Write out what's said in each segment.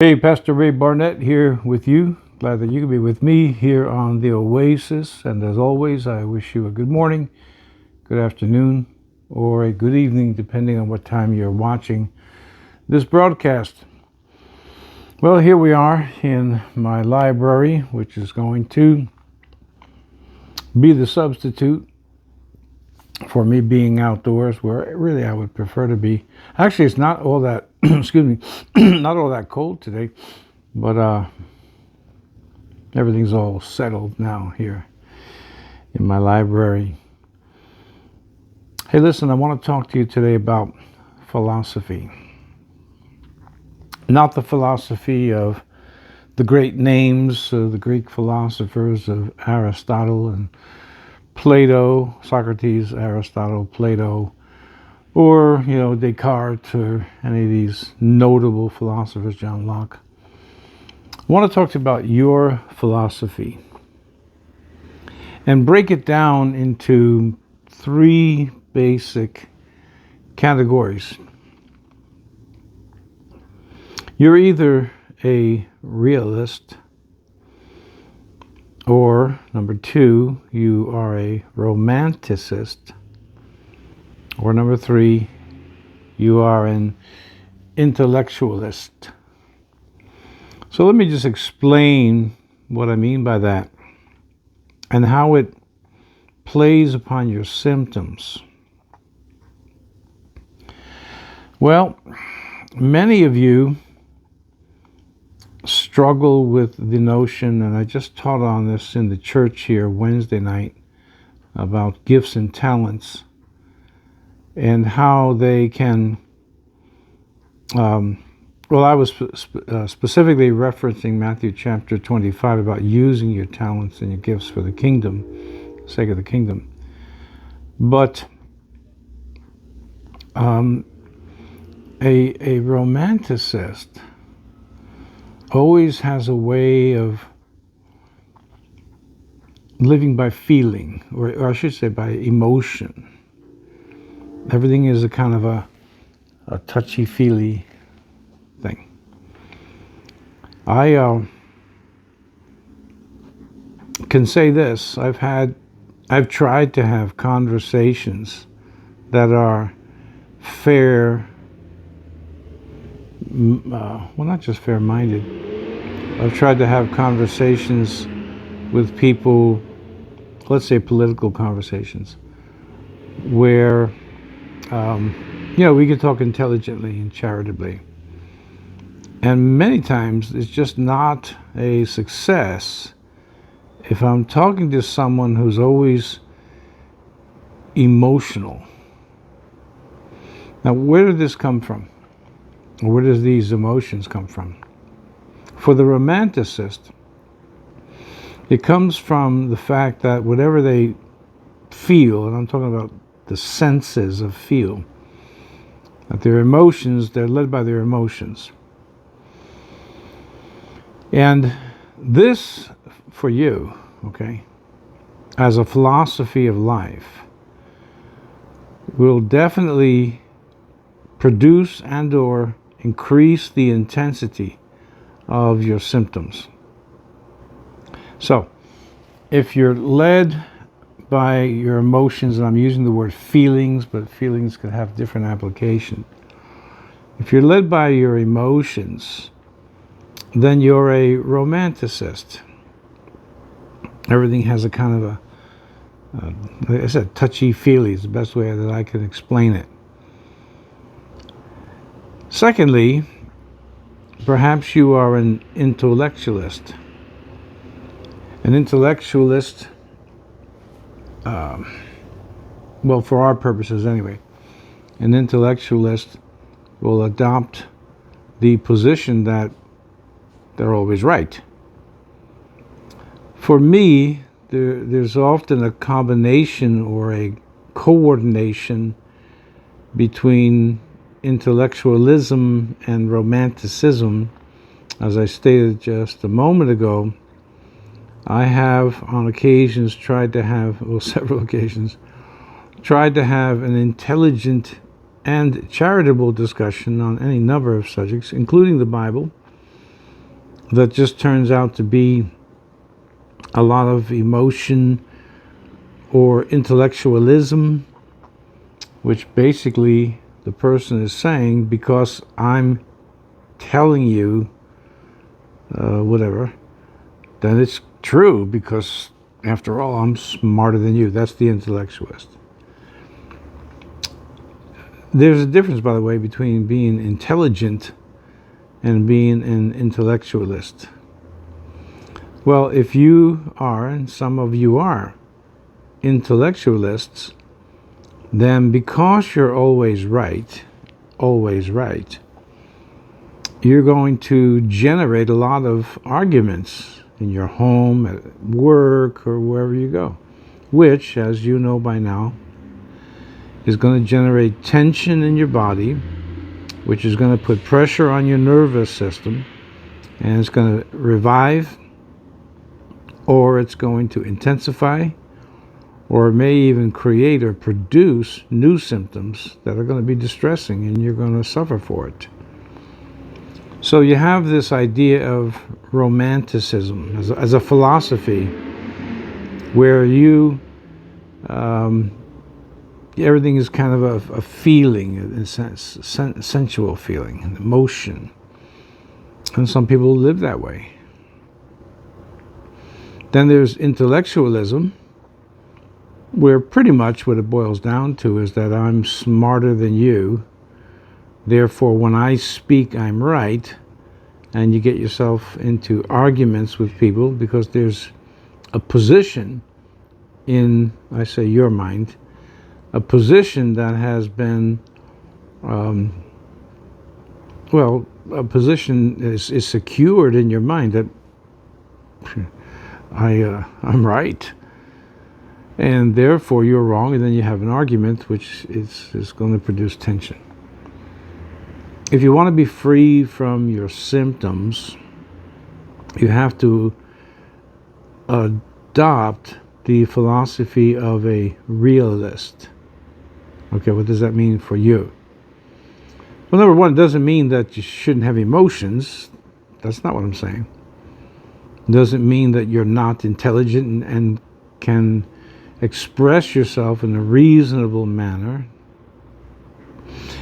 Hey, Pastor Ray Barnett here with you. Glad that you can be with me here on the Oasis. And as always, I wish you a good morning, good afternoon, or a good evening, depending on what time you're watching this broadcast. Well, here we are in my library, which is going to be the substitute for me being outdoors, where really I would prefer to be. Actually, it's not all that, excuse me, not all that cold today, but everything's all settled now here in my library. Hey, listen, I want to talk to you today about philosophy. Not the philosophy of the great names of the Greek philosophers of Aristotle and Plato, Socrates, Aristotle, Plato, or, Descartes, or any of these notable philosophers, John Locke. I want to talk to you about your philosophy and break it down into three basic categories. You're either a realist, or number two, you are a romanticist, or number three, you are an intellectualist. So let me just explain what I mean by that and how it plays upon your symptoms. Well, many of you struggle with the notion, and I just taught on this in the church here Wednesday night, about gifts and talents and how they can, I was specifically referencing Matthew chapter 25 about using your talents and your gifts for the kingdom, sake of the kingdom. But a romanticist always has a way of living by feeling, or I should say by emotion. Everything is a kind of a touchy-feely thing. I can say this: I've tried to have conversations that are fair, not just fair-minded. I've tried to have conversations with people, let's say political conversations, where we can talk intelligently and charitably. And many times it's just not a success if I'm talking to someone who's always emotional. Now, where did this come from? Where does these emotions come from? For the romanticist, it comes from the fact that whatever they feel, and I'm talking about the senses of feel, that their emotions, they're led by their emotions. And this, for you, okay, as a philosophy of life, will definitely produce and or increase the intensity of your symptoms. So, if you're led by your emotions, and I'm using the word feelings, but feelings could have different application. If you're led by your emotions, then you're a romanticist. Everything has a kind of like I said, touchy-feely is the best way that I can explain it. Secondly, perhaps you are an intellectualist. An intellectualist, for our purposes anyway, an intellectualist will adopt the position that they're always right. For me, there's often a combination or a coordination between intellectualism and romanticism. As I stated just a moment ago, I have on occasions tried to have, several occasions, tried to have an intelligent and charitable discussion on any number of subjects, including the Bible, that just turns out to be a lot of emotion or intellectualism, which basically the person is saying, because I'm telling you whatever, then it's true, because after all, I'm smarter than you. That's the intellectualist. There's a difference, by the way, between being intelligent and being an intellectualist. Well, if you are, and some of you are, intellectualists, then because you're always right, you're going to generate a lot of arguments in your home, at work, or wherever you go, which, as you know by now, is going to generate tension in your body, which is going to put pressure on your nervous system, and it's going to revive, or it's going to intensify, or it may even create or produce new symptoms that are going to be distressing, and you're going to suffer for it. So you have this idea of romanticism as a philosophy where everything is kind of a feeling, in a sense, sensual feeling, an emotion. And some people live that way. Then there's intellectualism, where pretty much what it boils down to is that I'm smarter than you. Therefore, when I speak, I'm right. And you get yourself into arguments with people because there's a position in, I say, your mind, a position that has been, a position is secured in your mind that I'm right. And therefore you're wrong, and then you have an argument which is going to produce tension. If you want to be free from your symptoms, you have to adopt the philosophy of a realist. Okay, what does that mean for you? Well, number one, it doesn't mean that you shouldn't have emotions. That's not what I'm saying. It doesn't mean that you're not intelligent and can express yourself in a reasonable manner.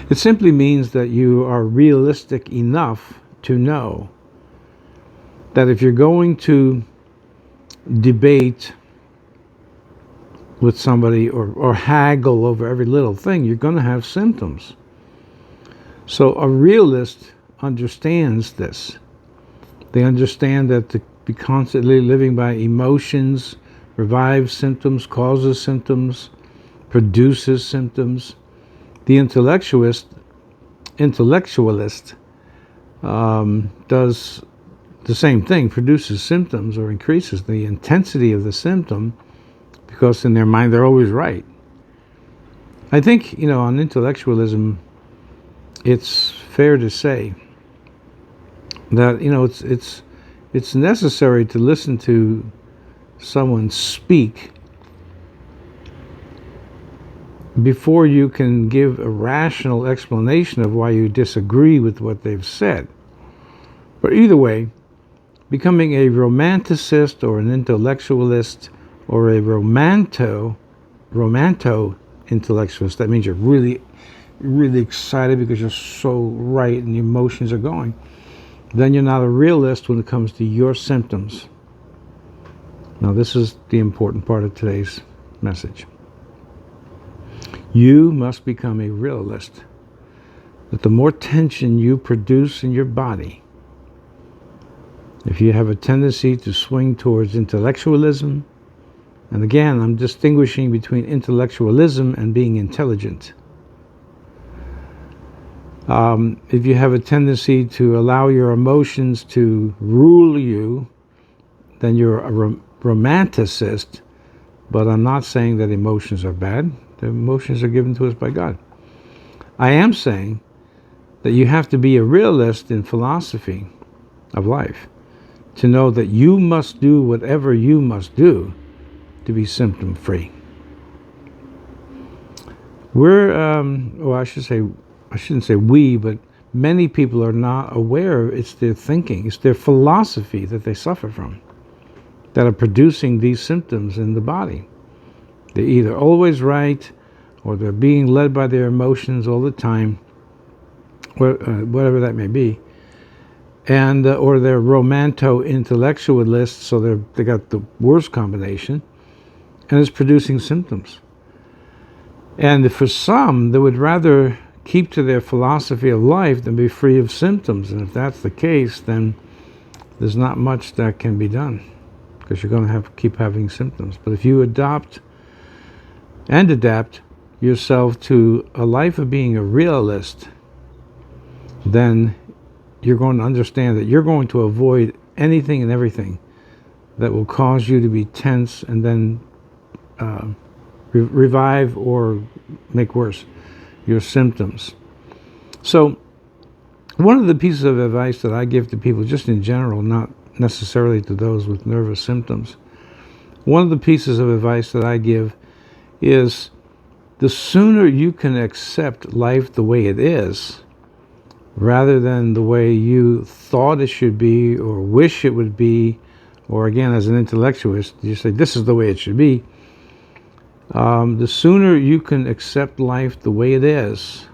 It simply means that you are realistic enough to know that if you're going to debate with somebody or haggle over every little thing, you're going to have symptoms. So a realist understands this. They understand that to be constantly living by emotions revives symptoms, causes symptoms, produces symptoms. The intellectualist does the same thing, produces symptoms or increases the intensity of the symptom, because in their mind they're always right. I think, on intellectualism, it's fair to say that, it's necessary to listen to someone speak before you can give a rational explanation of why you disagree with what they've said. But either way, becoming a romanticist or an intellectualist or a romanto-intellectualist, that means you're really, really excited because you're so right and the emotions are going, then you're not a realist when it comes to your symptoms. Now, this is the important part of today's message. You must become a realist. That the more tension you produce in your body, if you have a tendency to swing towards intellectualism, and again, I'm distinguishing between intellectualism and being intelligent. If you have a tendency to allow your emotions to rule you, then you're a romanticist. But I'm not saying that emotions are bad. The emotions are given to us by God. I am saying that you have to be a realist in philosophy of life to know that you must do whatever you must do to be symptom free. I shouldn't say we, but many people are not aware it's their thinking, it's their philosophy that they suffer from, that are producing these symptoms in the body. They're either always right, or they're being led by their emotions all the time, whatever that may be. And or they're romanto-intellectualists, so they got the worst combination, and it's producing symptoms. And for some, they would rather keep to their philosophy of life than be free of symptoms. And if that's the case, then there's not much that can be done, because you're going to have to keep having symptoms. But if you adopt and adapt yourself to a life of being a realist, then you're going to understand that you're going to avoid anything and everything that will cause you to be tense and then revive or make worse your symptoms. So one of the pieces of advice that I give to people, just in general, not necessarily to those with nervous symptoms, one of the pieces of advice that I give is the sooner you can accept life the way it is, rather than the way you thought it should be or wish it would be, or again, as an intellectualist, you say, this is the way it should be. The sooner you can accept life the way it is,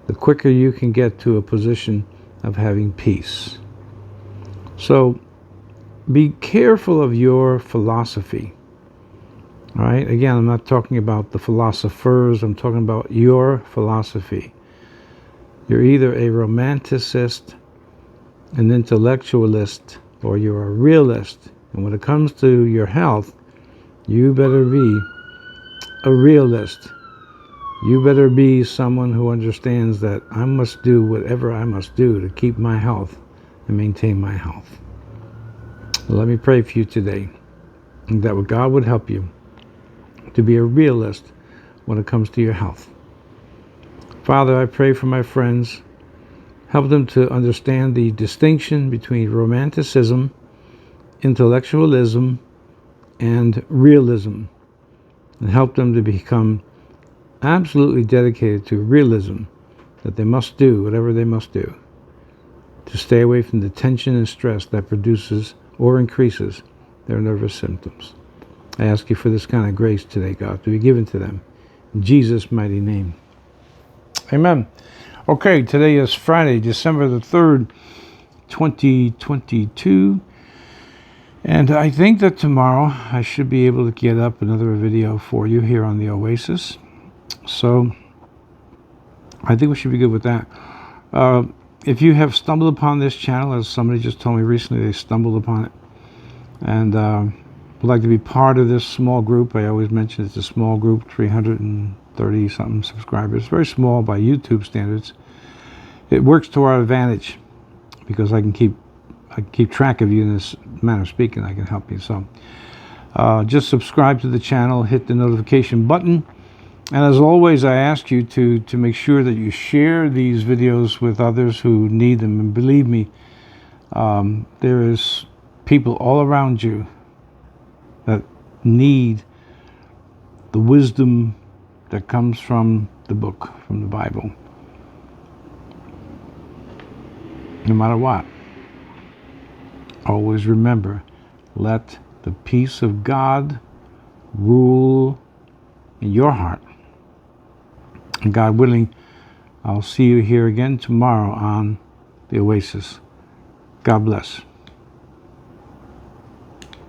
the quicker you can get to a position of having peace. So be careful of your philosophy. All right? Again, I'm not talking about the philosophers, I'm talking about your philosophy. You're either a romanticist, an intellectualist, or you're a realist. And when it comes to your health, you better be a realist. You better be someone who understands that I must do whatever I must do to keep my health and maintain my health. Let me pray for you today, and that God would help you to be a realist when it comes to your health. Father, I pray for my friends. Help them to understand the distinction between romanticism, intellectualism, and realism, and help them to become absolutely dedicated to realism, that they must do whatever they must do to stay away from the tension and stress that produces or increases their nervous symptoms. I ask you for this kind of grace today, God, to be given to them. In Jesus' mighty name. Amen. Okay, today is Friday, December the 3rd, 2022. And I think that tomorrow I should be able to get up another video for you here on the Oasis. So I think we should be good with that. If you have stumbled upon this channel, as somebody just told me recently, they stumbled upon it, and would like to be part of this small group. I always mention it's a small group, 330 something subscribers, very small by YouTube standards. It works to our advantage because I can keep track of you in this manner of speaking. I can help you. So just subscribe to the channel, hit the notification button, and as always, I ask you to make sure that you share these videos with others who need them. And believe me, there is people all around you that need the wisdom that comes from the book, from the Bible. No matter what, always remember, let the peace of God rule in your heart. And God willing, I'll see you here again tomorrow on the Oasis. God bless.